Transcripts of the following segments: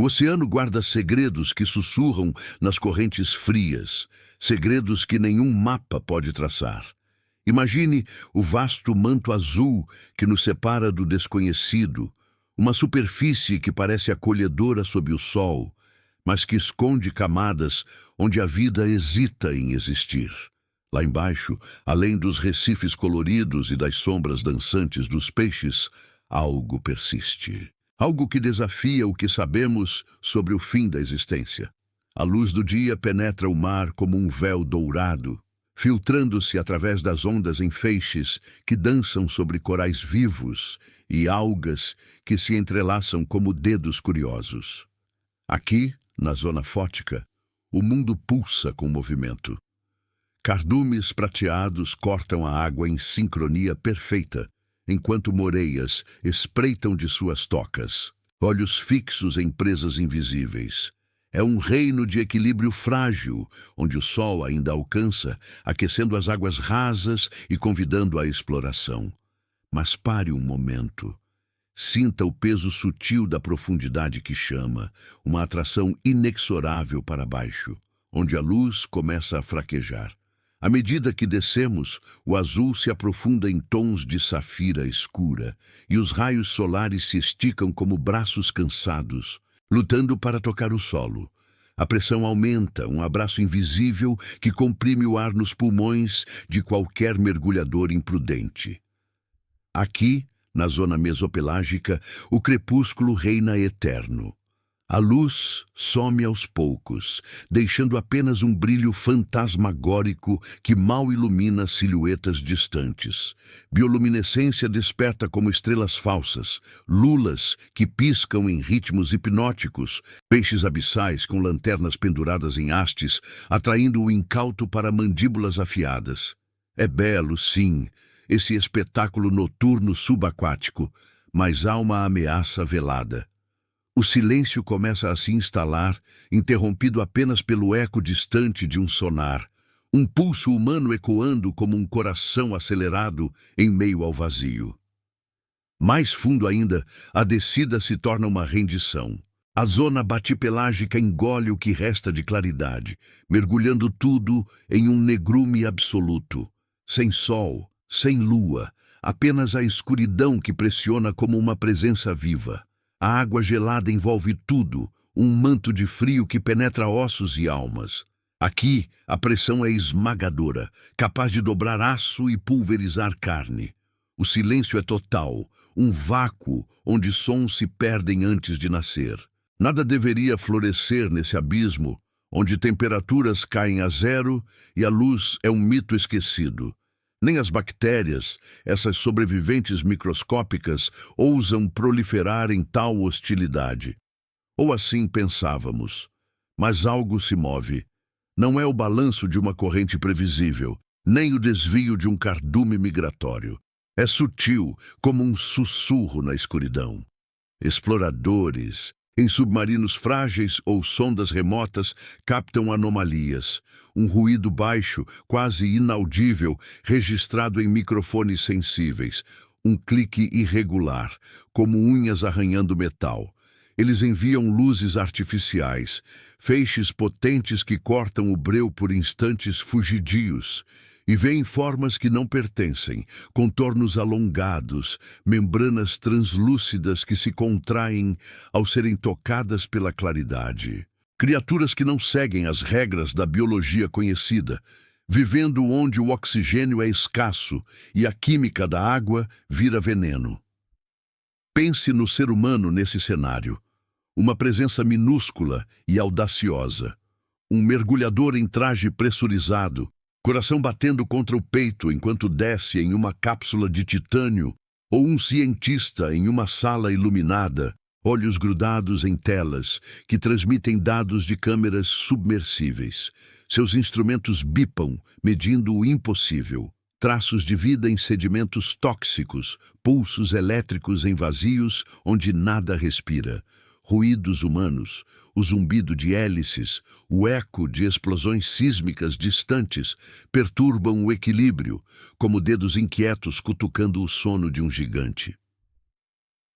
O oceano guarda segredos que sussurram nas correntes frias, segredos que nenhum mapa pode traçar. Imagine o vasto manto azul que nos separa do desconhecido, uma superfície que parece acolhedora sob o sol, mas que esconde camadas onde a vida hesita em existir. Lá embaixo, além dos recifes coloridos e das sombras dançantes dos peixes, algo persiste. Algo que desafia o que sabemos sobre o fim da existência. A luz do dia penetra o mar como um véu dourado, filtrando-se através das ondas em feixes que dançam sobre corais vivos e algas que se entrelaçam como dedos curiosos. Aqui, na zona fótica, o mundo pulsa com movimento. Cardumes prateados cortam a água em sincronia perfeita, enquanto moreias espreitam de suas tocas, olhos fixos em presas invisíveis. É um reino de equilíbrio frágil, onde o sol ainda alcança, aquecendo as águas rasas e convidando à exploração. Mas pare um momento. Sinta o peso sutil da profundidade que chama, uma atração inexorável para baixo, onde a luz começa a fraquejar. À medida que descemos, o azul se aprofunda em tons de safira escura, e os raios solares se esticam como braços cansados, lutando para tocar o solo. A pressão aumenta, um abraço invisível que comprime o ar nos pulmões de qualquer mergulhador imprudente. Aqui, na zona mesopelágica, o crepúsculo reina eterno. A luz some aos poucos, deixando apenas um brilho fantasmagórico que mal ilumina silhuetas distantes. Bioluminescência desperta como estrelas falsas, lulas que piscam em ritmos hipnóticos, peixes abissais com lanternas penduradas em hastes, atraindo o incauto para mandíbulas afiadas. É belo, sim, esse espetáculo noturno subaquático, mas há uma ameaça velada. O silêncio começa a se instalar, interrompido apenas pelo eco distante de um sonar, um pulso humano ecoando como um coração acelerado em meio ao vazio. Mais fundo ainda, a descida se torna uma rendição. A zona batipelágica engole o que resta de claridade, mergulhando tudo em um negrume absoluto. Sem sol, sem lua, apenas a escuridão que pressiona como uma presença viva. A água gelada envolve tudo, um manto de frio que penetra ossos e almas. Aqui, a pressão é esmagadora, capaz de dobrar aço e pulverizar carne. O silêncio é total, um vácuo onde sons se perdem antes de nascer. Nada deveria florescer nesse abismo, onde temperaturas caem a zero e a luz é um mito esquecido. Nem as bactérias, essas sobreviventes microscópicas, ousam proliferar em tal hostilidade. Ou assim pensávamos. Mas algo se move. Não é o balanço de uma corrente previsível, nem o desvio de um cardume migratório. É sutil, como um sussurro na escuridão. Exploradores, em submarinos frágeis ou sondas remotas, captam anomalias. Um ruído baixo, quase inaudível, registrado em microfones sensíveis. Um clique irregular, como unhas arranhando metal. Eles enviam luzes artificiais, feixes potentes que cortam o breu por instantes fugidios, e veem formas que não pertencem, contornos alongados, membranas translúcidas que se contraem ao serem tocadas pela claridade. Criaturas que não seguem as regras da biologia conhecida, vivendo onde o oxigênio é escasso e a química da água vira veneno. Pense no ser humano nesse cenário. Uma presença minúscula e audaciosa. Um mergulhador em traje pressurizado, coração batendo contra o peito enquanto desce em uma cápsula de titânio, ou um cientista em uma sala iluminada, olhos grudados em telas que transmitem dados de câmeras submersíveis. Seus instrumentos bipam, medindo o impossível. Traços de vida em sedimentos tóxicos, pulsos elétricos em vazios onde nada respira. Ruídos humanos, o zumbido de hélices, o eco de explosões sísmicas distantes perturbam o equilíbrio, como dedos inquietos cutucando o sono de um gigante.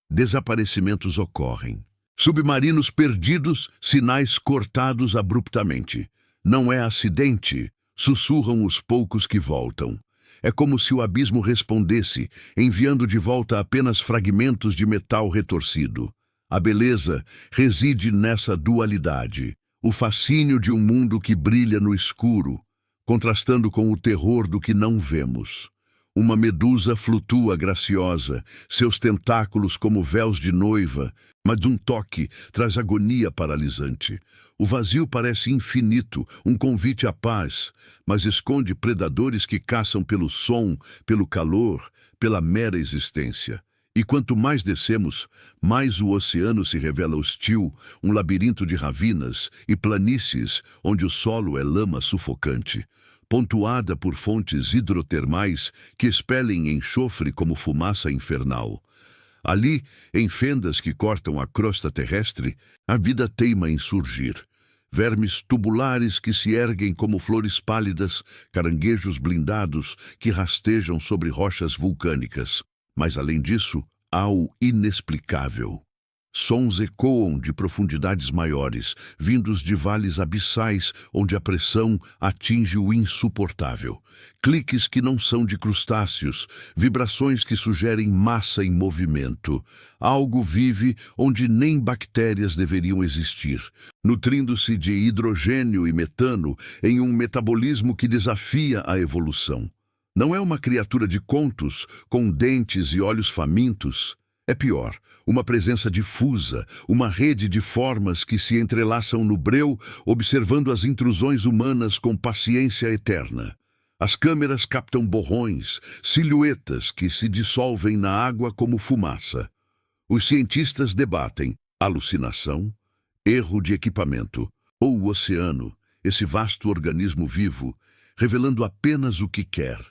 Desaparecimentos ocorrem. Submarinos perdidos, sinais cortados abruptamente. Não é acidente, sussurram os poucos que voltam. É como se o abismo respondesse, enviando de volta apenas fragmentos de metal retorcido. A beleza reside nessa dualidade, o fascínio de um mundo que brilha no escuro, contrastando com o terror do que não vemos. Uma medusa flutua graciosa, seus tentáculos como véus de noiva, mas um toque traz agonia paralisante. O vazio parece infinito, um convite à paz, mas esconde predadores que caçam pelo som, pelo calor, pela mera existência. E quanto mais descemos, mais o oceano se revela hostil, um labirinto de ravinas e planícies onde o solo é lama sufocante, pontuada por fontes hidrotermais que expelem enxofre como fumaça infernal. Ali, em fendas que cortam a crosta terrestre, a vida teima em surgir. Vermes tubulares que se erguem como flores pálidas, caranguejos blindados que rastejam sobre rochas vulcânicas. Mas, além disso, há o inexplicável. Sons ecoam de profundidades maiores, vindos de vales abissais onde a pressão atinge o insuportável. Cliques que não são de crustáceos, vibrações que sugerem massa em movimento. Algo vive onde nem bactérias deveriam existir, nutrindo-se de hidrogênio e metano em um metabolismo que desafia a evolução. Não é uma criatura de contos, com dentes e olhos famintos. É pior, uma presença difusa, uma rede de formas que se entrelaçam no breu, observando as intrusões humanas com paciência eterna. As câmeras captam borrões, silhuetas que se dissolvem na água como fumaça. Os cientistas debatem alucinação, erro de equipamento, ou o oceano, esse vasto organismo vivo, revelando apenas o que quer.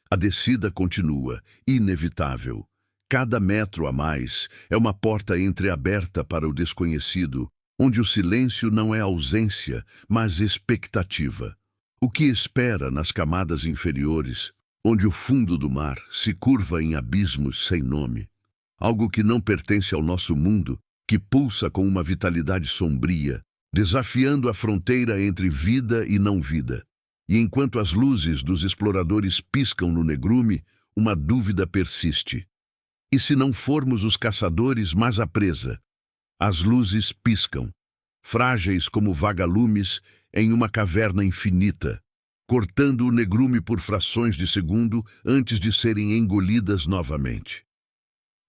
A descida continua, inevitável. Cada metro a mais é uma porta entreaberta para o desconhecido, onde o silêncio não é ausência, mas expectativa. O que espera nas camadas inferiores, onde o fundo do mar se curva em abismos sem nome? Algo que não pertence ao nosso mundo, que pulsa com uma vitalidade sombria, desafiando a fronteira entre vida e não vida. E enquanto as luzes dos exploradores piscam no negrume, uma dúvida persiste. E se não formos os caçadores, mas a presa? As luzes piscam, frágeis como vagalumes em uma caverna infinita, cortando o negrume por frações de segundo antes de serem engolidas novamente.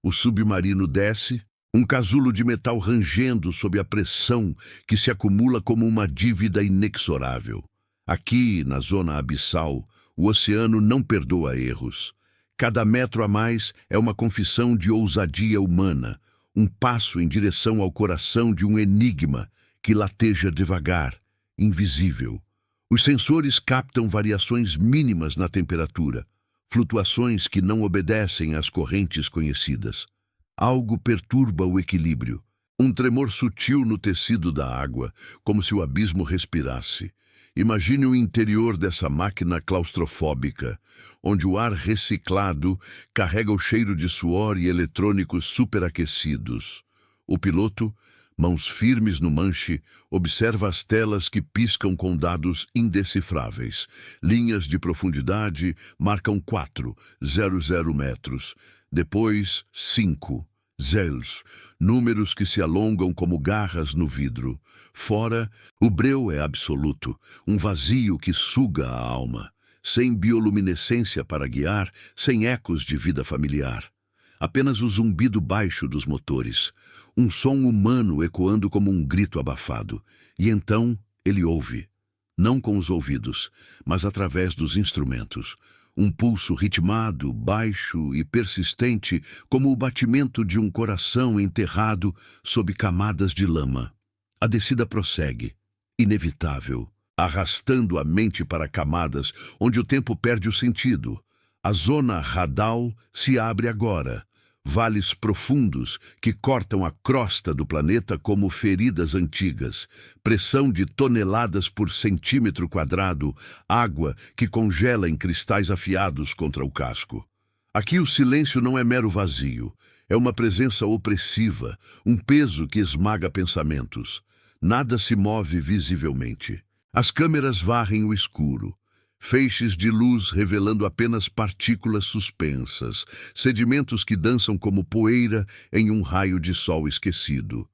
O submarino desce, um casulo de metal rangendo sob a pressão que se acumula como uma dívida inexorável. Aqui, na zona abissal, o oceano não perdoa erros. Cada metro a mais é uma confissão de ousadia humana, um passo em direção ao coração de um enigma que lateja devagar, invisível. Os sensores captam variações mínimas na temperatura, flutuações que não obedecem às correntes conhecidas. Algo perturba o equilíbrio, um tremor sutil no tecido da água, como se o abismo respirasse. Imagine o interior dessa máquina claustrofóbica, onde o ar reciclado carrega o cheiro de suor e eletrônicos superaquecidos. O piloto, mãos firmes no manche, observa as telas que piscam com dados indecifráveis. Linhas de profundidade marcam 4,00 metros, depois 5. Zeros, números que se alongam como garras no vidro. Fora, o breu é absoluto, um vazio que suga a alma, sem bioluminescência para guiar, sem ecos de vida familiar. Apenas o zumbido baixo dos motores, um som humano ecoando como um grito abafado. E então ele ouve, não com os ouvidos, mas através dos instrumentos. Um pulso ritmado, baixo e persistente, como o batimento de um coração enterrado sob camadas de lama. A descida prossegue, inevitável, arrastando a mente para camadas onde o tempo perde o sentido. A zona radal se abre agora. Vales profundos que cortam a crosta do planeta como feridas antigas, pressão de toneladas por centímetro quadrado, água que congela em cristais afiados contra o casco. Aqui o silêncio não é mero vazio, É uma presença opressiva, um peso que esmaga pensamentos. Nada se move visivelmente. As câmeras varrem o escuro. Feixes de luz revelando apenas partículas suspensas, sedimentos que dançam como poeira em um raio de sol esquecido.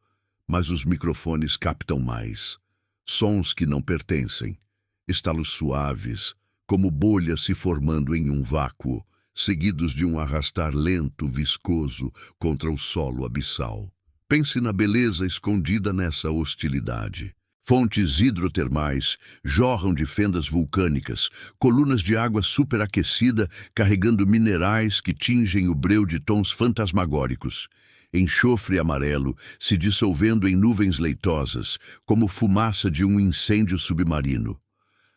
Mas os microfones captam mais. Sons que não pertencem. Estalos suaves, como bolhas se formando em um vácuo, seguidos de um arrastar lento, viscoso, contra o solo abissal. Pense na beleza escondida nessa hostilidade. Fontes hidrotermais jorram de fendas vulcânicas, colunas de água superaquecida carregando minerais que tingem o breu de tons fantasmagóricos. Enxofre amarelo se dissolvendo em nuvens leitosas, como fumaça de um incêndio submarino.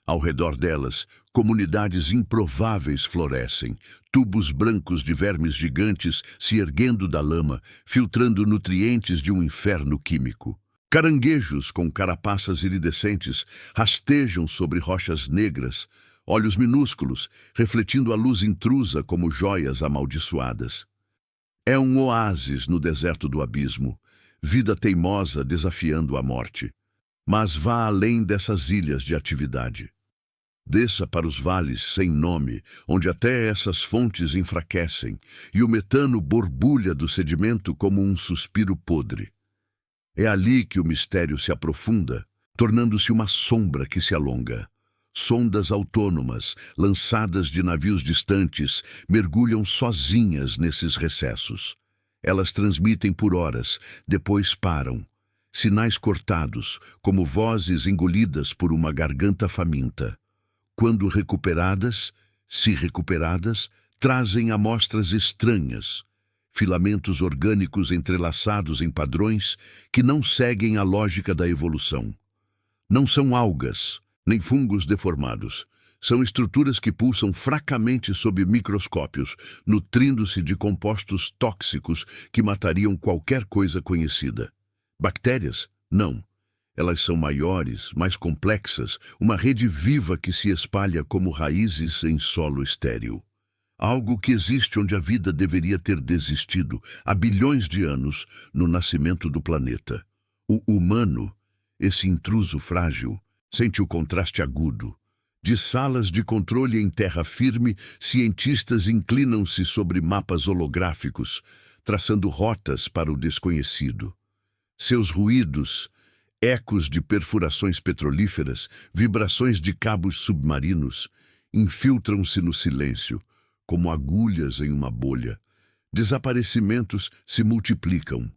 Ao redor delas, comunidades improváveis florescem, tubos brancos de vermes gigantes se erguendo da lama, filtrando nutrientes de um inferno químico. Caranguejos com carapaças iridescentes rastejam sobre rochas negras, olhos minúsculos, refletindo a luz intrusa como joias amaldiçoadas. É um oásis no deserto do abismo, vida teimosa desafiando a morte. Mas vá além dessas ilhas de atividade. Desça para os vales sem nome, onde até essas fontes enfraquecem, e o metano borbulha do sedimento como um suspiro podre. É ali que o mistério se aprofunda, tornando-se uma sombra que se alonga. Sondas autônomas, lançadas de navios distantes, mergulham sozinhas nesses recessos. Elas transmitem por horas, depois param. Sinais cortados, como vozes engolidas por uma garganta faminta. Quando recuperadas, se recuperadas, trazem amostras estranhas, filamentos orgânicos entrelaçados em padrões que não seguem a lógica da evolução. Não são algas, nem fungos deformados. São estruturas que pulsam fracamente sob microscópios, nutrindo-se de compostos tóxicos que matariam qualquer coisa conhecida. Bactérias? Não. Elas são maiores, mais complexas, uma rede viva que se espalha como raízes em solo estéril. Algo que existe onde a vida deveria ter desistido há bilhões de anos no nascimento do planeta. O humano, esse intruso frágil, sente o contraste agudo. De salas de controle em terra firme, cientistas inclinam-se sobre mapas holográficos, traçando rotas para o desconhecido. Seus ruídos, ecos de perfurações petrolíferas, vibrações de cabos submarinos, infiltram-se no silêncio, como agulhas em uma bolha. Desaparecimentos se multiplicam.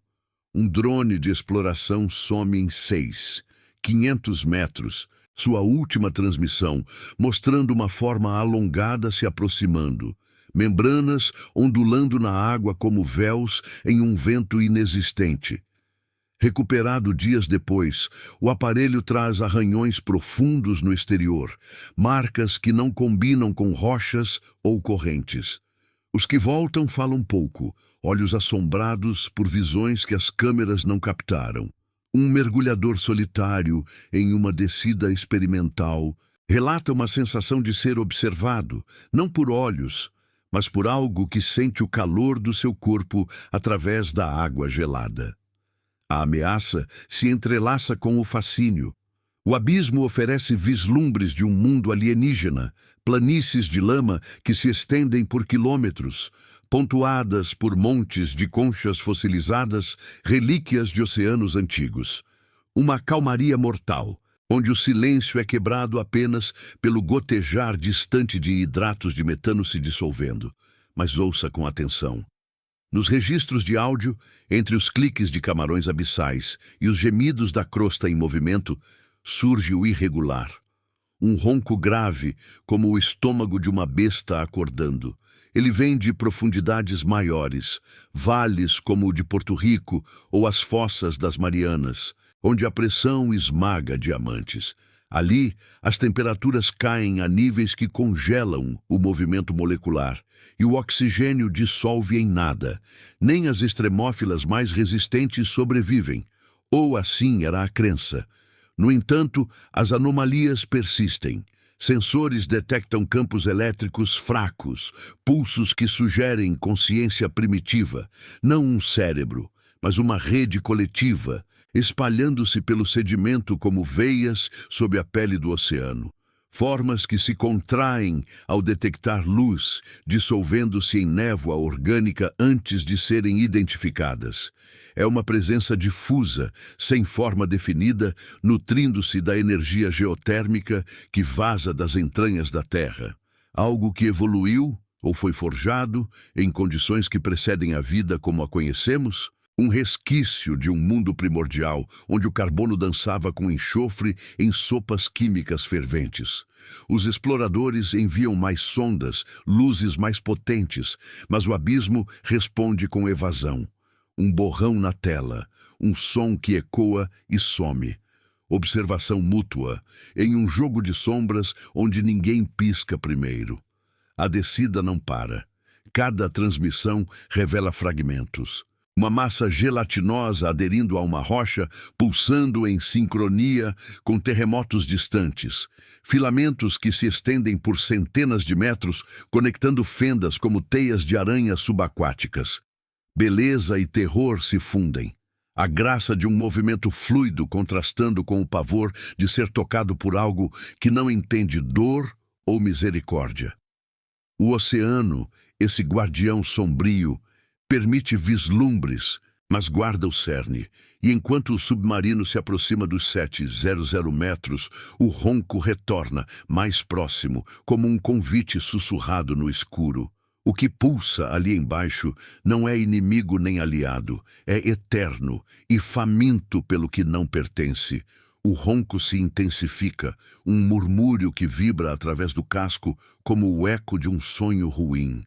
Um drone de exploração some em 500 metros, sua última transmissão, mostrando uma forma alongada se aproximando, membranas ondulando na água como véus em um vento inexistente. Recuperado dias depois, o aparelho traz arranhões profundos no exterior, marcas que não combinam com rochas ou correntes. Os que voltam falam pouco, olhos assombrados por visões que as câmeras não captaram. Um mergulhador solitário em uma descida experimental relata uma sensação de ser observado, não por olhos, mas por algo que sente o calor do seu corpo através da água gelada. A ameaça se entrelaça com o fascínio. O abismo oferece vislumbres de um mundo alienígena, planícies de lama que se estendem por quilômetros, pontuadas por montes de conchas fossilizadas, relíquias de oceanos antigos. Uma calmaria mortal, onde o silêncio é quebrado apenas pelo gotejar distante de hidratos de metano se dissolvendo. Mas ouça com atenção. Nos registros de áudio, entre os cliques de camarões abissais e os gemidos da crosta em movimento, surge o irregular. Um ronco grave, como o estômago de uma besta acordando. Ele vem de profundidades maiores, vales como o de Porto Rico ou as fossas das Marianas, onde a pressão esmaga diamantes. Ali, as temperaturas caem a níveis que congelam o movimento molecular, e o oxigênio dissolve em nada. Nem as extremófilas mais resistentes sobrevivem, ou assim era a crença. No entanto, as anomalias persistem. Sensores detectam campos elétricos fracos, pulsos que sugerem consciência primitiva, não um cérebro, mas uma rede coletiva, espalhando-se pelo sedimento como veias sob a pele do oceano. Formas que se contraem ao detectar luz, dissolvendo-se em névoa orgânica antes de serem identificadas. É uma presença difusa, sem forma definida, nutrindo-se da energia geotérmica que vaza das entranhas da Terra. Algo que evoluiu ou foi forjado em condições que precedem a vida como a conhecemos? Um resquício de um mundo primordial, onde o carbono dançava com enxofre em sopas químicas ferventes. Os exploradores enviam mais sondas, luzes mais potentes, mas o abismo responde com evasão. Um borrão na tela, um som que ecoa e some. Observação mútua, em um jogo de sombras onde ninguém pisca primeiro. A descida não para. Cada transmissão revela fragmentos. Uma massa gelatinosa aderindo a uma rocha, pulsando em sincronia com terremotos distantes. Filamentos que se estendem por centenas de metros, conectando fendas como teias de aranha subaquáticas. Beleza e terror se fundem. A graça de um movimento fluido contrastando com o pavor de ser tocado por algo que não entende dor ou misericórdia. O oceano, esse guardião sombrio, permite vislumbres, mas guarda o cerne, e enquanto o submarino se aproxima dos 700 metros, o ronco retorna, mais próximo, como um convite sussurrado no escuro. O que pulsa ali embaixo não é inimigo nem aliado, é eterno e faminto pelo que não pertence. O ronco se intensifica, um murmúrio que vibra através do casco como o eco de um sonho ruim.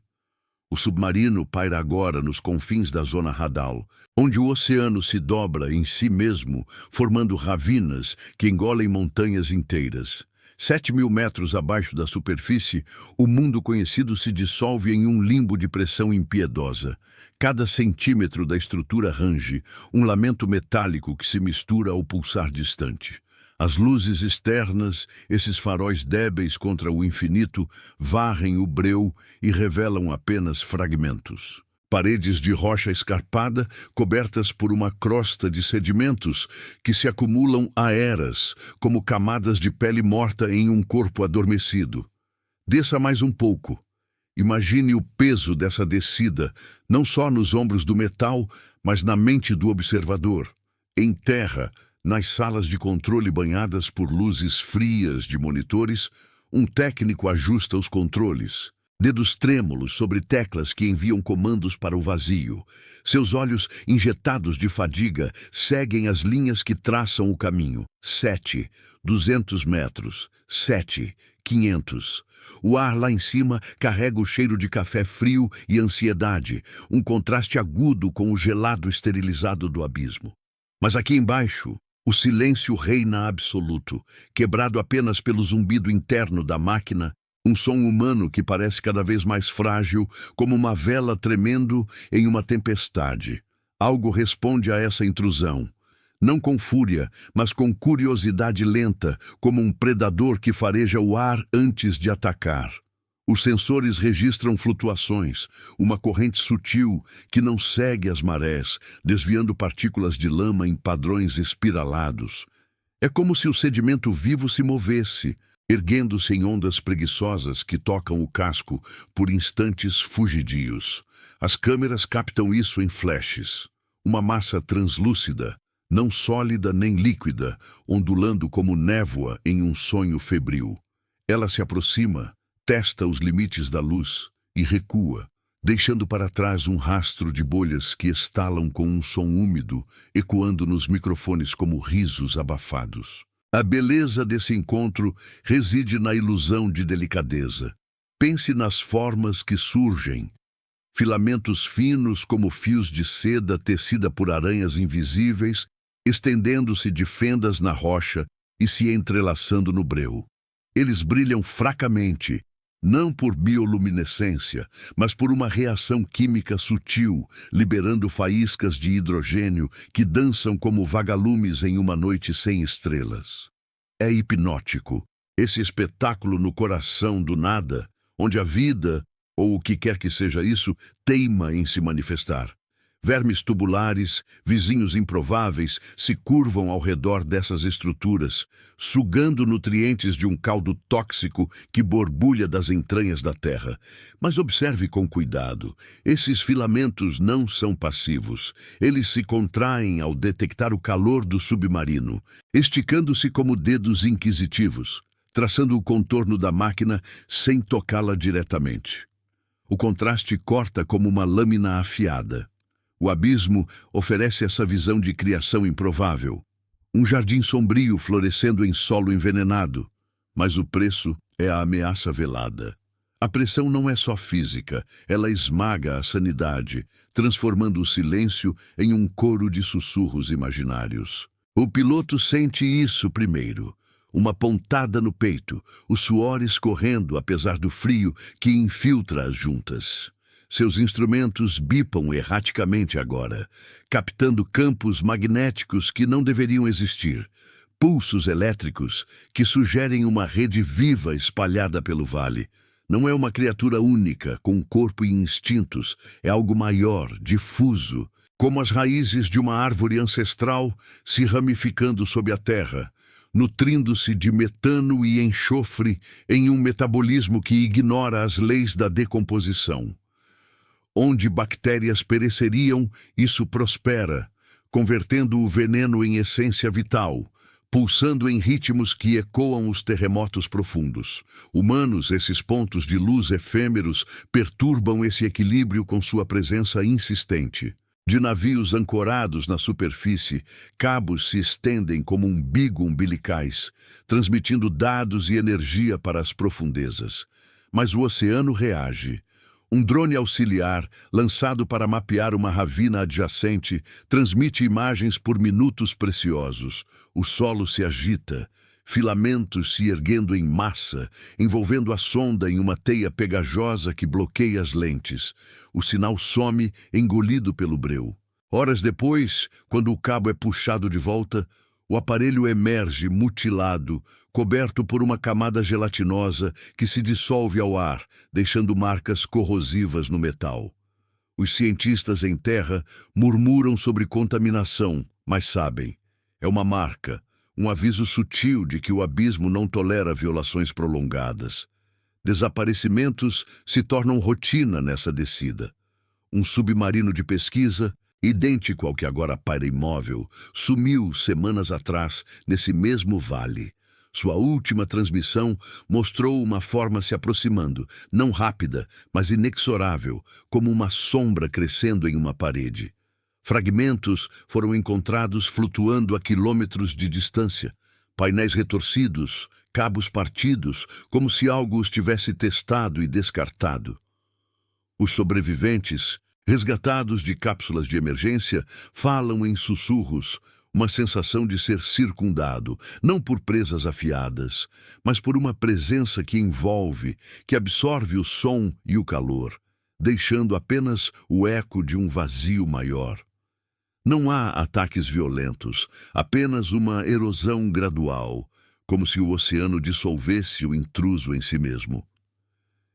O submarino paira agora nos confins da zona radal, onde o oceano se dobra em si mesmo, formando ravinas que engolem montanhas inteiras. 7.000 metros abaixo da superfície, o mundo conhecido se dissolve em um limbo de pressão impiedosa. Cada centímetro da estrutura range, um lamento metálico que se mistura ao pulsar distante. As luzes externas, esses faróis débeis contra o infinito, varrem o breu e revelam apenas fragmentos. Paredes de rocha escarpada, cobertas por uma crosta de sedimentos que se acumulam há eras, como camadas de pele morta em um corpo adormecido. Desça mais um pouco. Imagine o peso dessa descida, não só nos ombros do metal, mas na mente do observador. Em terra, nas salas de controle banhadas por luzes frias de monitores, um técnico ajusta os controles. Dedos trêmulos sobre teclas que enviam comandos para o vazio. Seus olhos, injetados de fadiga, seguem as linhas que traçam o caminho. 7, 200 metros. 7, 500. O ar lá em cima carrega o cheiro de café frio e ansiedade, um contraste agudo com o gelado esterilizado do abismo. Mas aqui embaixo, o silêncio reina absoluto, quebrado apenas pelo zumbido interno da máquina, um som humano que parece cada vez mais frágil, como uma vela tremendo em uma tempestade. Algo responde a essa intrusão. Não com fúria, mas com curiosidade lenta, como um predador que fareja o ar antes de atacar. Os sensores registram flutuações, uma corrente sutil que não segue as marés, desviando partículas de lama em padrões espiralados. É como se o sedimento vivo se movesse, erguendo-se em ondas preguiçosas que tocam o casco por instantes fugidios. As câmeras captam isso em flashes. Uma massa translúcida, não sólida nem líquida, ondulando como névoa em um sonho febril. Ela se aproxima, testa os limites da luz e recua, deixando para trás um rastro de bolhas que estalam com um som úmido, ecoando nos microfones como risos abafados. A beleza desse encontro reside na ilusão de delicadeza. Pense nas formas que surgem. Filamentos finos como fios de seda tecida por aranhas invisíveis, estendendo-se de fendas na rocha e se entrelaçando no breu. Eles brilham fracamente, não por bioluminescência, mas por uma reação química sutil, liberando faíscas de hidrogênio que dançam como vagalumes em uma noite sem estrelas. É hipnótico, Esse espetáculo no coração do nada, onde a vida, ou o que quer que seja isso, teima em se manifestar. Vermes tubulares, vizinhos improváveis, se curvam ao redor dessas estruturas, sugando nutrientes de um caldo tóxico que borbulha das entranhas da terra. Mas observe com cuidado. Esses filamentos não são passivos. Eles se contraem ao detectar o calor do submarino, esticando-se como dedos inquisitivos, traçando o contorno da máquina sem tocá-la diretamente. O contraste corta como uma lâmina afiada. O abismo oferece essa visão de criação improvável. Um jardim sombrio florescendo em solo envenenado. Mas o preço é a ameaça velada. A pressão não é só física, ela esmaga a sanidade, transformando o silêncio em um coro de sussurros imaginários. O piloto sente isso primeiro. Uma pontada no peito, o suor escorrendo apesar do frio que infiltra as juntas. Seus instrumentos bipam erraticamente agora, captando campos magnéticos que não deveriam existir, pulsos elétricos que sugerem uma rede viva espalhada pelo vale. Não é uma criatura única, com corpo e instintos, é algo maior, difuso, como as raízes de uma árvore ancestral se ramificando sob a terra, nutrindo-se de metano e enxofre em um metabolismo que ignora as leis da decomposição. Onde bactérias pereceriam, isso prospera, convertendo o veneno em essência vital, pulsando em ritmos que ecoam os terremotos profundos. Humanos, esses pontos de luz efêmeros, perturbam esse equilíbrio com sua presença insistente. De navios ancorados na superfície, cabos se estendem como umbilicais, transmitindo dados e energia para as profundezas. Mas o oceano reage. Um drone auxiliar, lançado para mapear uma ravina adjacente, transmite imagens por minutos preciosos. O solo se agita, filamentos se erguendo em massa, envolvendo a sonda em uma teia pegajosa que bloqueia as lentes. O sinal some, engolido pelo breu. Horas depois, quando o cabo é puxado de volta, o aparelho emerge mutilado, coberto por uma camada gelatinosa que se dissolve ao ar, deixando marcas corrosivas no metal. Os cientistas em terra murmuram sobre contaminação, mas sabem. É uma marca, um aviso sutil de que o abismo não tolera violações prolongadas. Desaparecimentos se tornam rotina nessa descida. Um submarino de pesquisa, idêntico ao que agora paira imóvel, sumiu semanas atrás nesse mesmo vale. Sua última transmissão mostrou uma forma se aproximando, não rápida, mas inexorável, como uma sombra crescendo em uma parede. Fragmentos foram encontrados flutuando a quilômetros de distância, painéis retorcidos, cabos partidos, como se algo os tivesse testado e descartado. Os sobreviventes, resgatados de cápsulas de emergência, falam em sussurros, uma sensação de ser circundado, não por presas afiadas, mas por uma presença que envolve, que absorve o som e o calor, deixando apenas o eco de um vazio maior. Não há ataques violentos, apenas uma erosão gradual, como se o oceano dissolvesse o intruso em si mesmo.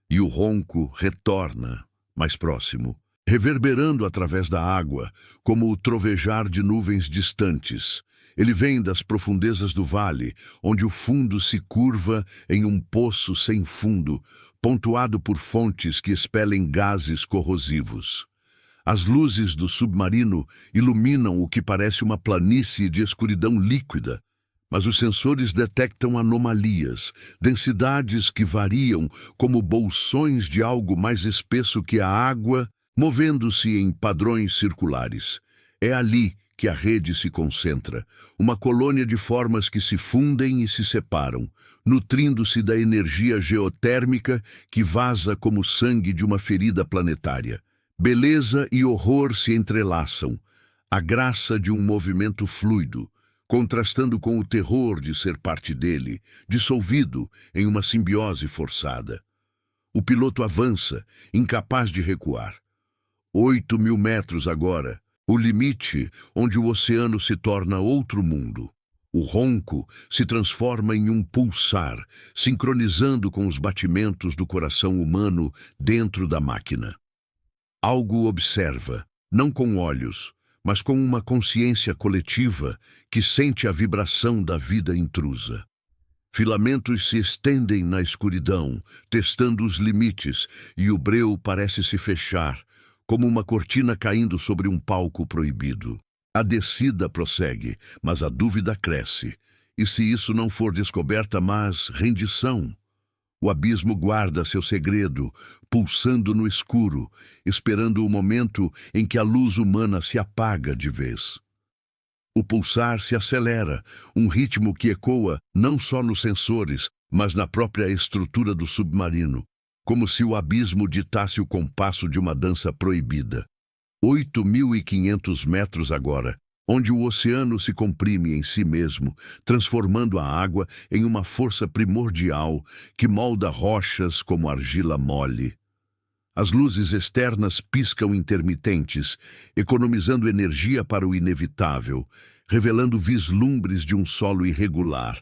E o ronco retorna, mais próximo, reverberando através da água, como o trovejar de nuvens distantes. Ele vem das profundezas do vale, onde o fundo se curva em um poço sem fundo, pontuado por fontes que expelem gases corrosivos. As luzes do submarino iluminam o que parece uma planície de escuridão líquida, mas os sensores detectam anomalias, densidades que variam como bolsões de algo mais espesso que a água, movendo-se em padrões circulares. É ali que a rede se concentra, uma colônia de formas que se fundem e se separam, nutrindo-se da energia geotérmica que vaza como sangue de uma ferida planetária. Beleza e horror se entrelaçam, a graça de um movimento fluido, contrastando com o terror de ser parte dele, dissolvido em uma simbiose forçada. O piloto avança, incapaz de recuar. 8.000 metros agora, o limite onde o oceano se torna outro mundo. O ronco se transforma em um pulsar, sincronizando com os batimentos do coração humano dentro da máquina. Algo observa, não com olhos, mas com uma consciência coletiva que sente a vibração da vida intrusa. Filamentos se estendem na escuridão, testando os limites, e o breu parece se fechar, como uma cortina caindo sobre um palco proibido. A descida prossegue, mas a dúvida cresce. E se isso não for descoberta, mas rendição? O abismo guarda seu segredo, pulsando no escuro, esperando o momento em que a luz humana se apaga de vez. O pulsar se acelera, um ritmo que ecoa não só nos sensores, mas na própria estrutura do submarino, como se o abismo ditasse o compasso de uma dança proibida. 8.500 metros agora, onde o oceano se comprime em si mesmo, transformando a água em uma força primordial que molda rochas como argila mole. As luzes externas piscam intermitentes, economizando energia para o inevitável, revelando vislumbres de um solo irregular.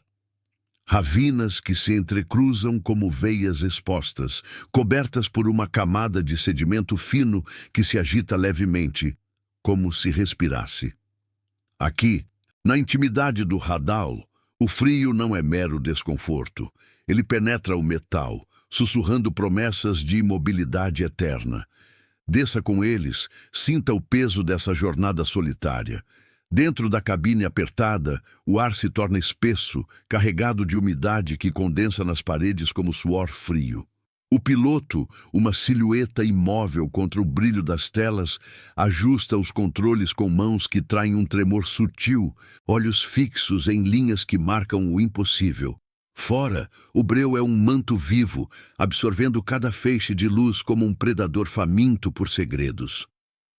Ravinas que se entrecruzam como veias expostas, cobertas por uma camada de sedimento fino que se agita levemente, como se respirasse. Aqui, na intimidade do Hadal, o frio não é mero desconforto. Ele penetra o metal, sussurrando promessas de imobilidade eterna. Desça com eles, sinta o peso dessa jornada solitária. Dentro da cabine apertada, o ar se torna espesso, carregado de umidade que condensa nas paredes como suor frio. O piloto, uma silhueta imóvel contra o brilho das telas, ajusta os controles com mãos que traem um tremor sutil, olhos fixos em linhas que marcam o impossível. Fora, o breu é um manto vivo, absorvendo cada feixe de luz como um predador faminto por segredos.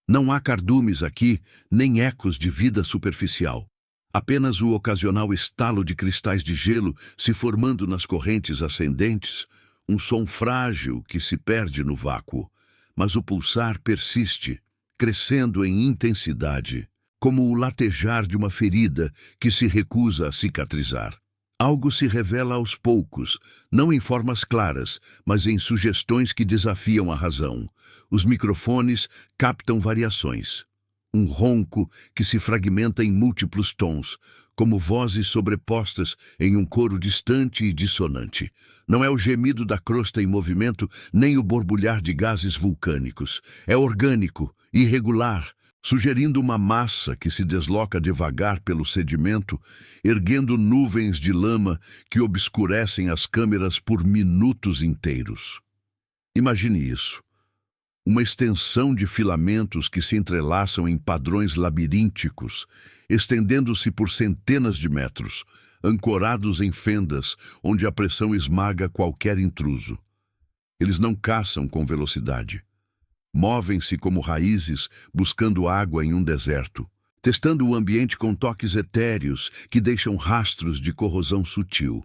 Não há cardumes aqui, nem ecos de vida superficial. Apenas o ocasional estalo de cristais de gelo se formando nas correntes ascendentes, um som frágil que se perde no vácuo. Mas o pulsar persiste, crescendo em intensidade, como o latejar de uma ferida que se recusa a cicatrizar. Algo se revela aos poucos, não em formas claras, mas em sugestões que desafiam a razão. Os microfones captam variações. Um ronco que se fragmenta em múltiplos tons, como vozes sobrepostas em um coro distante e dissonante. Não é o gemido da crosta em movimento, nem o borbulhar de gases vulcânicos. É orgânico, irregular, sugerindo uma massa que se desloca devagar pelo sedimento, erguendo nuvens de lama que obscurecem as câmeras por minutos inteiros. Imagine isso. Uma extensão de filamentos que se entrelaçam em padrões labirínticos, estendendo-se por centenas de metros, ancorados em fendas onde a pressão esmaga qualquer intruso. Eles não caçam com velocidade. Movem-se como raízes buscando água em um deserto, testando o ambiente com toques etéreos que deixam rastros de corrosão sutil.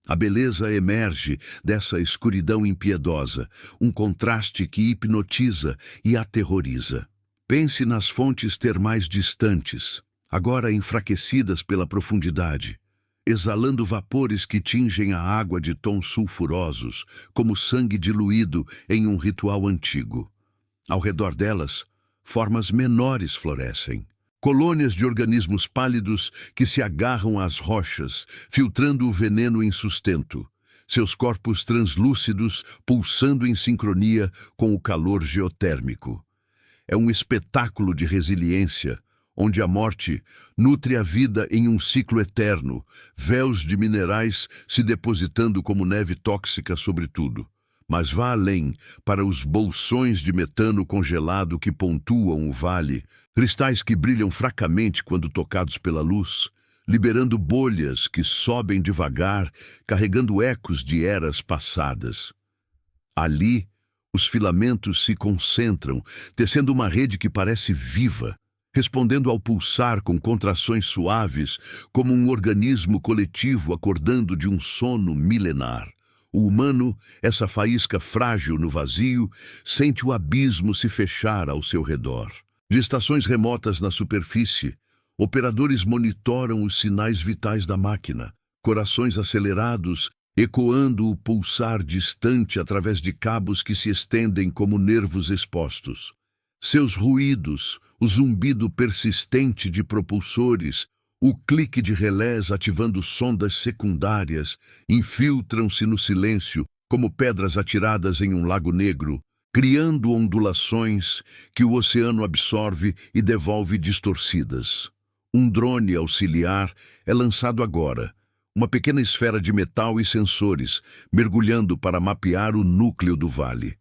A beleza emerge dessa escuridão impiedosa, um contraste que hipnotiza e aterroriza. Pense nas fontes termais distantes, agora enfraquecidas pela profundidade, exalando vapores que tingem a água de tons sulfurosos, como sangue diluído em um ritual antigo. Ao redor delas, formas menores florescem. Colônias de organismos pálidos que se agarram às rochas, filtrando o veneno em sustento. Seus corpos translúcidos pulsando em sincronia com o calor geotérmico. É um espetáculo de resiliência, onde a morte nutre a vida em um ciclo eterno, véus de minerais se depositando como neve tóxica sobre tudo. Mas vá além, para os bolsões de metano congelado que pontuam o vale, cristais que brilham fracamente quando tocados pela luz, liberando bolhas que sobem devagar, carregando ecos de eras passadas. Ali, os filamentos se concentram, tecendo uma rede que parece viva, respondendo ao pulsar com contrações suaves, como um organismo coletivo acordando de um sono milenar. O humano, essa faísca frágil no vazio, sente o abismo se fechar ao seu redor. De estações remotas na superfície, Operadores monitoram os sinais vitais da máquina, corações acelerados, ecoando o pulsar distante através de cabos que se estendem como nervos expostos. Seus ruídos, o zumbido persistente de propulsores, o clique de relés ativando sondas secundárias, infiltram-se no silêncio como pedras atiradas em um lago negro, criando ondulações que o oceano absorve e devolve distorcidas. Um drone auxiliar é lançado agora, uma pequena esfera de metal e sensores, mergulhando para mapear o núcleo do vale.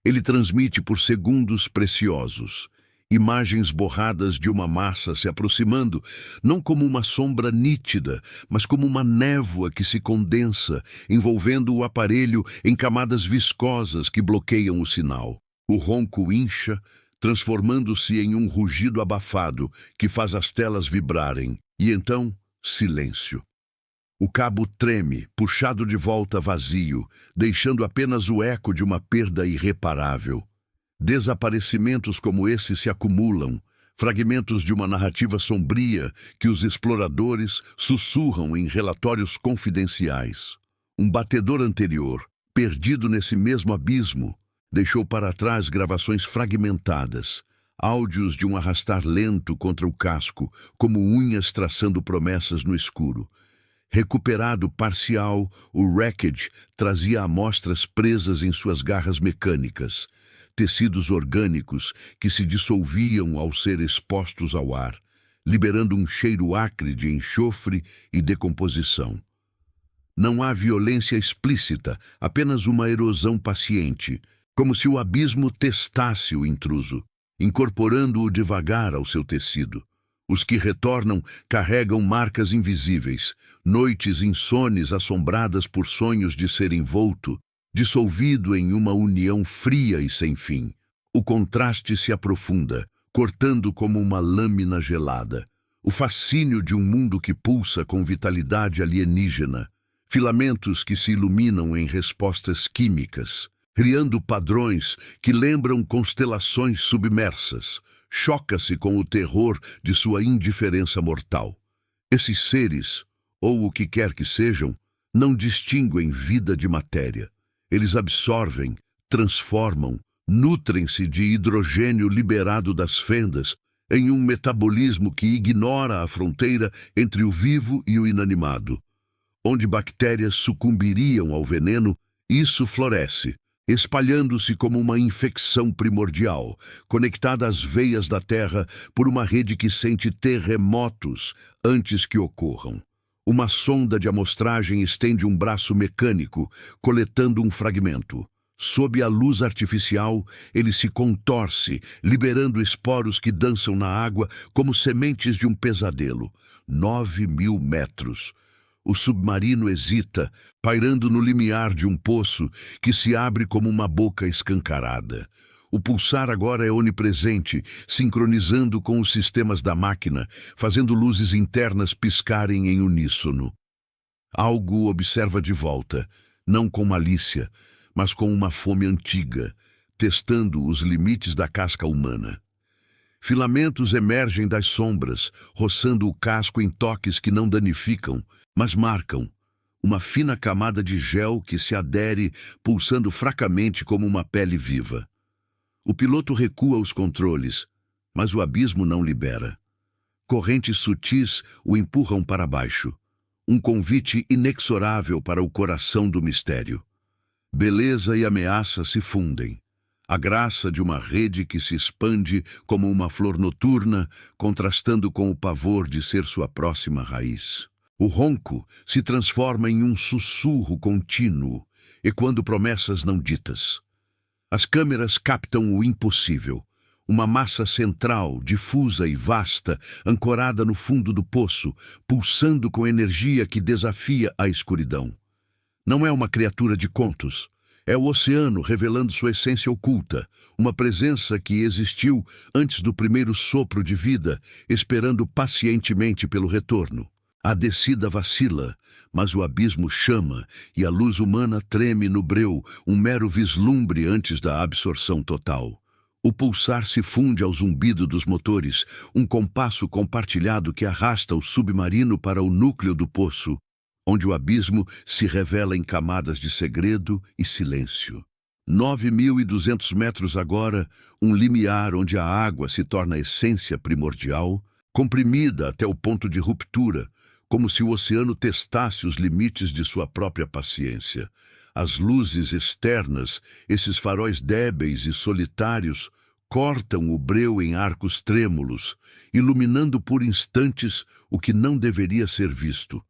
Ele transmite por segundos preciosos, imagens borradas de uma massa se aproximando, não como uma sombra nítida, mas como uma névoa que se condensa, envolvendo o aparelho em camadas viscosas que bloqueiam o sinal. O ronco incha, transformando-se em um rugido abafado que faz as telas vibrarem, e então, silêncio. O cabo treme, puxado de volta vazio, deixando apenas o eco de uma perda irreparável. Desaparecimentos como esse se acumulam, fragmentos de uma narrativa sombria que os exploradores sussurram em relatórios confidenciais. Um batedor anterior, perdido nesse mesmo abismo, deixou para trás gravações fragmentadas, áudios de um arrastar lento contra o casco, como unhas traçando promessas no escuro. Recuperado parcial, o wreckage trazia amostras presas em suas garras mecânicas, tecidos orgânicos que se dissolviam ao ser expostos ao ar, liberando um cheiro acre de enxofre e decomposição. Não há violência explícita, apenas uma erosão paciente, como se o abismo testasse o intruso, incorporando-o devagar ao seu tecido. Os que retornam carregam marcas invisíveis, noites insones assombradas por sonhos de ser envolto, dissolvido em uma união fria e sem fim. O contraste se aprofunda, cortando como uma lâmina gelada. O fascínio de um mundo que pulsa com vitalidade alienígena, filamentos que se iluminam em respostas químicas, criando padrões que lembram constelações submersas, choca-se com o terror de sua indiferença mortal. Esses seres, ou o que quer que sejam, não distinguem vida de matéria. Eles absorvem, transformam, nutrem-se de hidrogênio liberado das fendas em um metabolismo que ignora a fronteira entre o vivo e o inanimado. Onde bactérias sucumbiriam ao veneno, isso floresce, espalhando-se como uma infecção primordial, conectada às veias da Terra por uma rede que sente terremotos antes que ocorram. Uma sonda de amostragem estende um braço mecânico, coletando um fragmento. Sob a luz artificial, ele se contorce, liberando esporos que dançam na água como sementes de um pesadelo. 9.000 metros. O submarino hesita, pairando no limiar de um poço que se abre como uma boca escancarada. O pulsar agora é onipresente, sincronizando com os sistemas da máquina, fazendo luzes internas piscarem em uníssono. Algo observa de volta, não com malícia, mas com uma fome antiga, testando os limites da casca humana. Filamentos emergem das sombras, roçando o casco em toques que não danificam, mas marcam. Uma fina camada de gel que se adere, pulsando fracamente como uma pele viva. O piloto recua os controles, mas o abismo não libera. Correntes sutis o empurram para baixo. Um convite inexorável para o coração do mistério. Beleza e ameaça se fundem. A graça de uma rede que se expande como uma flor noturna, contrastando com o pavor de ser sua próxima raiz. O ronco se transforma em um sussurro contínuo, ecoando promessas não ditas. As câmeras captam o impossível. Uma massa central, difusa e vasta, ancorada no fundo do poço, pulsando com energia que desafia a escuridão. Não é uma criatura de contos. É o oceano revelando sua essência oculta, uma presença que existiu antes do primeiro sopro de vida, esperando pacientemente pelo retorno. A descida vacila, mas o abismo chama e a luz humana treme no breu, um mero vislumbre antes da absorção total. O pulsar se funde ao zumbido dos motores, um compasso compartilhado que arrasta o submarino para o núcleo do poço, onde o abismo se revela em camadas de segredo e silêncio. 9.200 metros agora, um limiar onde a água se torna a essência primordial, comprimida até o ponto de ruptura, como se o oceano testasse os limites de sua própria paciência. As luzes externas, esses faróis débeis e solitários, cortam o breu em arcos trêmulos, iluminando por instantes o que não deveria ser visto.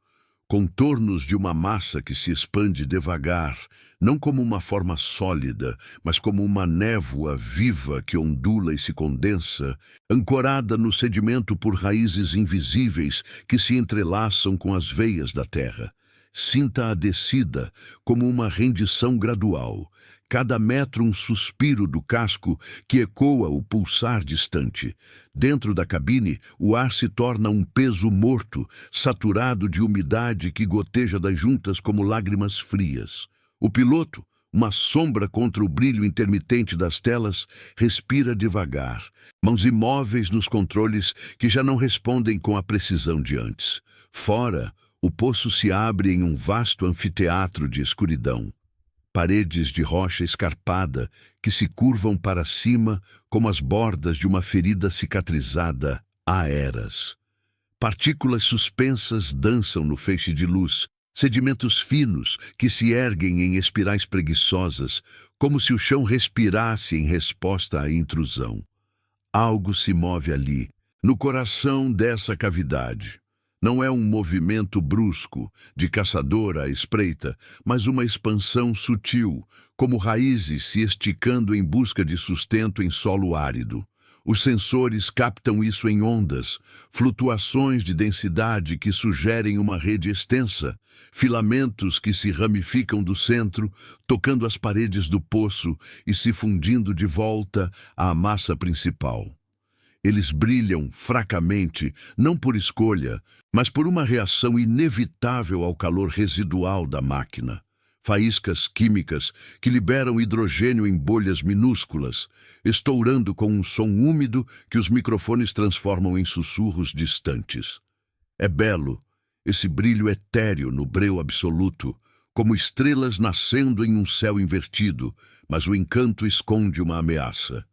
Contornos de uma massa que se expande devagar, não como uma forma sólida, mas como uma névoa viva que ondula e se condensa, ancorada no sedimento por raízes invisíveis que se entrelaçam com as veias da terra. Sinta a descida como uma rendição gradual, cada metro um suspiro do casco que ecoa o pulsar distante. Dentro da cabine, o ar se torna um peso morto, saturado de umidade que goteja das juntas como lágrimas frias. O piloto, uma sombra contra o brilho intermitente das telas, respira devagar, mãos imóveis nos controles que já não respondem com a precisão de antes. Fora, o poço se abre em um vasto anfiteatro de escuridão. Paredes de rocha escarpada que se curvam para cima como as bordas de uma ferida cicatrizada há eras. Partículas suspensas dançam no feixe de luz, sedimentos finos que se erguem em espirais preguiçosas, como se o chão respirasse em resposta à intrusão. Algo se move ali, no coração dessa cavidade. Não é um movimento brusco, de caçador à espreita, mas uma expansão sutil, como raízes se esticando em busca de sustento em solo árido. Os sensores captam isso em ondas, flutuações de densidade que sugerem uma rede extensa, filamentos que se ramificam do centro, tocando as paredes do poço e se fundindo de volta à massa principal. Eles brilham fracamente, não por escolha, mas por uma reação inevitável ao calor residual da máquina. Faíscas químicas que liberam hidrogênio em bolhas minúsculas, estourando com um som úmido que os microfones transformam em sussurros distantes. É belo, esse brilho etéreo no breu absoluto, como estrelas nascendo em um céu invertido, mas o encanto esconde uma ameaça.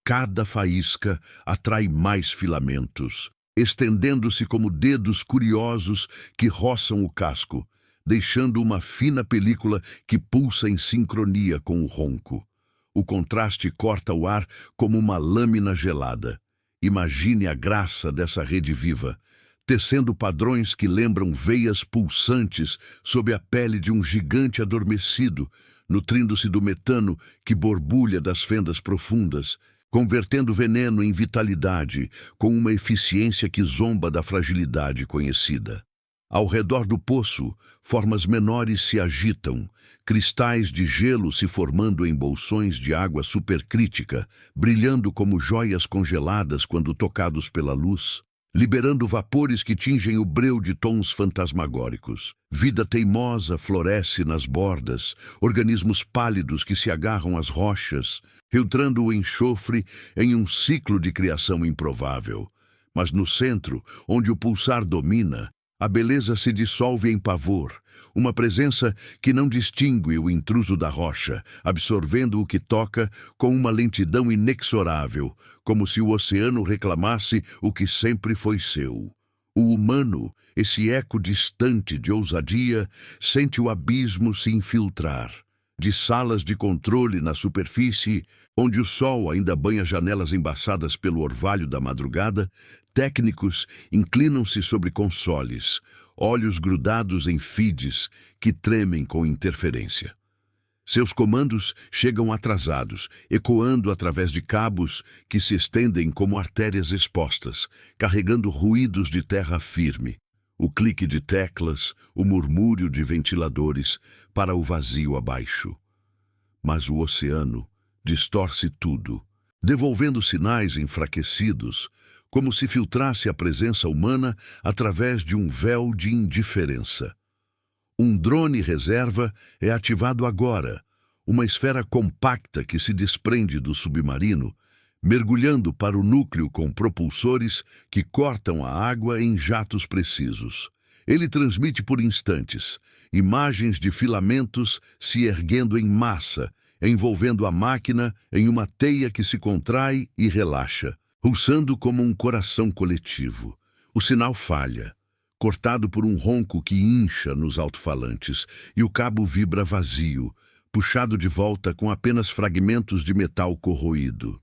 Cada faísca atrai mais filamentos, estendendo-se como dedos curiosos que roçam o casco, deixando uma fina película que pulsa em sincronia com o ronco. O contraste corta o ar como uma lâmina gelada. Imagine a graça dessa rede viva, tecendo padrões que lembram veias pulsantes sob a pele de um gigante adormecido, nutrindo-se do metano que borbulha das fendas profundas, convertendo veneno em vitalidade, com uma eficiência que zomba da fragilidade conhecida. Ao redor do poço, formas menores se agitam, cristais de gelo se formando em bolsões de água supercrítica, brilhando como joias congeladas quando tocados pela luz, liberando vapores que tingem o breu de tons fantasmagóricos. Vida teimosa floresce nas bordas, organismos pálidos que se agarram às rochas, filtrando o enxofre em um ciclo de criação improvável. Mas no centro, onde o pulsar domina, a beleza se dissolve em pavor, uma presença que não distingue o intruso da rocha, absorvendo o que toca com uma lentidão inexorável, como se o oceano reclamasse o que sempre foi seu. O humano, esse eco distante de ousadia, sente o abismo se infiltrar. De salas de controle na superfície, onde o sol ainda banha janelas embaçadas pelo orvalho da madrugada, técnicos inclinam-se sobre consoles, olhos grudados em feeds que tremem com interferência. Seus comandos chegam atrasados, ecoando através de cabos que se estendem como artérias expostas, carregando ruídos de terra firme. O clique de teclas, o murmúrio de ventiladores para o vazio abaixo. Mas o oceano distorce tudo, devolvendo sinais enfraquecidos, como se filtrasse a presença humana através de um véu de indiferença. Um drone reserva é ativado agora, uma esfera compacta que se desprende do submarino, mergulhando para o núcleo com propulsores que cortam a água em jatos precisos. Ele transmite por instantes imagens de filamentos se erguendo em massa, envolvendo a máquina em uma teia que se contrai e relaxa, pulsando como um coração coletivo. O sinal falha, cortado por um ronco que incha nos alto-falantes, e o cabo vibra vazio, puxado de volta com apenas fragmentos de metal corroído.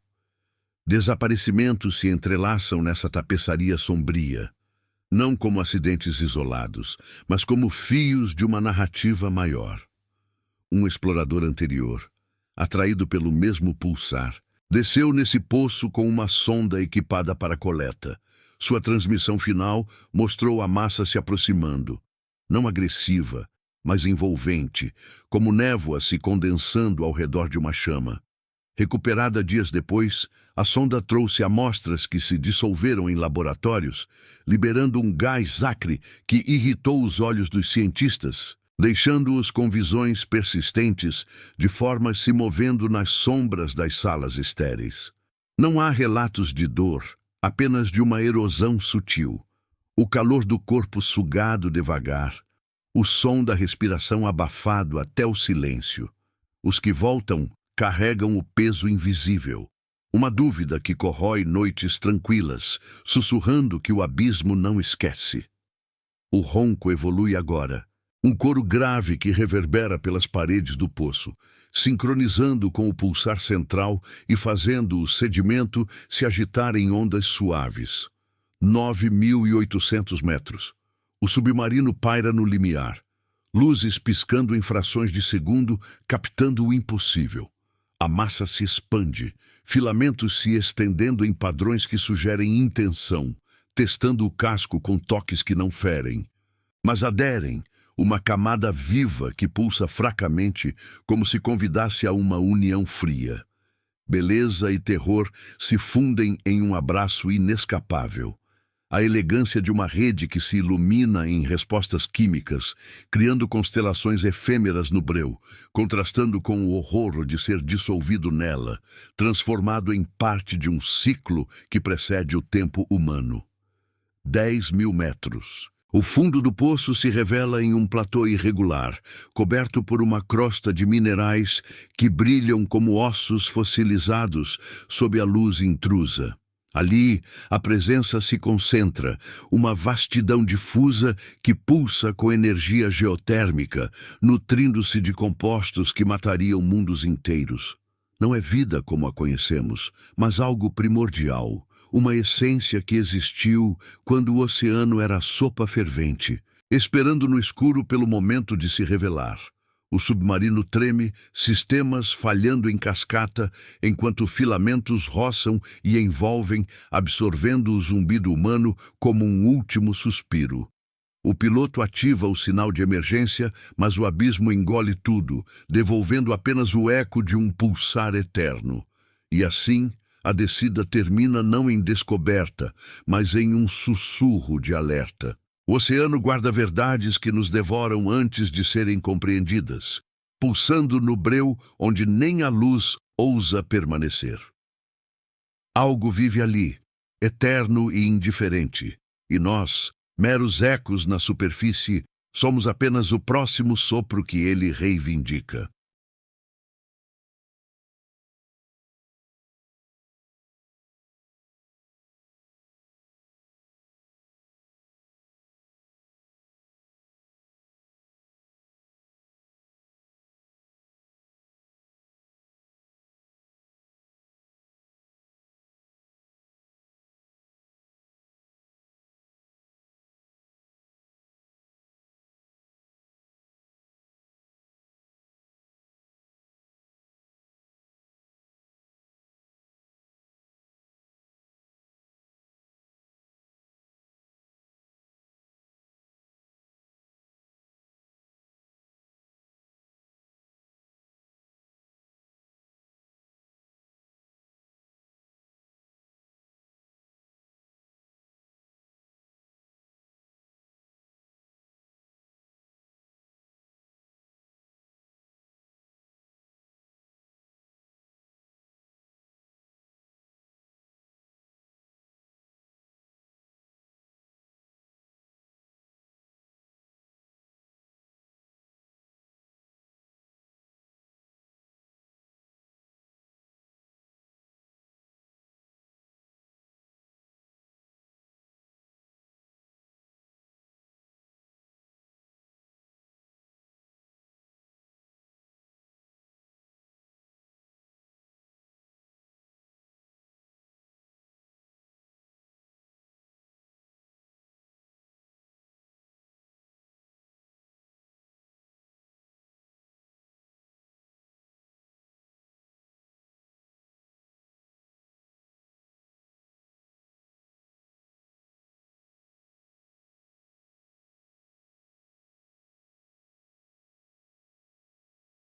Desaparecimentos se entrelaçam nessa tapeçaria sombria, não como acidentes isolados, mas como fios de uma narrativa maior. Um explorador anterior, atraído pelo mesmo pulsar, desceu nesse poço com uma sonda equipada para coleta. Sua transmissão final mostrou a massa se aproximando, não agressiva, mas envolvente, como névoa se condensando ao redor de uma chama. Recuperada dias depois, a sonda trouxe amostras que se dissolveram em laboratórios, liberando um gás acre que irritou os olhos dos cientistas, deixando-os com visões persistentes de formas se movendo nas sombras das salas estéreis. Não há relatos de dor, apenas de uma erosão sutil. O calor do corpo sugado devagar, o som da respiração abafado até o silêncio. Os que voltam carregam o peso invisível, uma dúvida que corrói noites tranquilas, sussurrando que o abismo não esquece. O ronco evolui agora, um coro grave que reverbera pelas paredes do poço, sincronizando com o pulsar central e fazendo o sedimento se agitar em ondas suaves. 9.800 metros. O submarino paira no limiar, luzes piscando em frações de segundo, captando o impossível. A massa se expande, filamentos se estendendo em padrões que sugerem intenção, testando o casco com toques que não ferem, mas aderem, uma camada viva que pulsa fracamente, como se convidasse a uma união fria. Beleza e terror se fundem em um abraço inescapável. A elegância de uma rede que se ilumina em respostas químicas, criando constelações efêmeras no breu, contrastando com o horror de ser dissolvido nela, transformado em parte de um ciclo que precede o tempo humano. 10.000 metros. O fundo do poço se revela em um platô irregular, coberto por uma crosta de minerais que brilham como ossos fossilizados sob a luz intrusa. Ali, a presença se concentra, uma vastidão difusa que pulsa com energia geotérmica, nutrindo-se de compostos que matariam mundos inteiros. Não é vida como a conhecemos, mas algo primordial, uma essência que existiu quando o oceano era sopa fervente, esperando no escuro pelo momento de se revelar. O submarino treme, sistemas falhando em cascata, enquanto filamentos roçam e envolvem, absorvendo o zumbido humano como um último suspiro. O piloto ativa o sinal de emergência, mas o abismo engole tudo, devolvendo apenas o eco de um pulsar eterno. E assim, a descida termina não em descoberta, mas em um sussurro de alerta. O oceano guarda verdades que nos devoram antes de serem compreendidas, pulsando no breu onde nem a luz ousa permanecer. Algo vive ali, eterno e indiferente, e nós, meros ecos na superfície, somos apenas o próximo sopro que ele reivindica.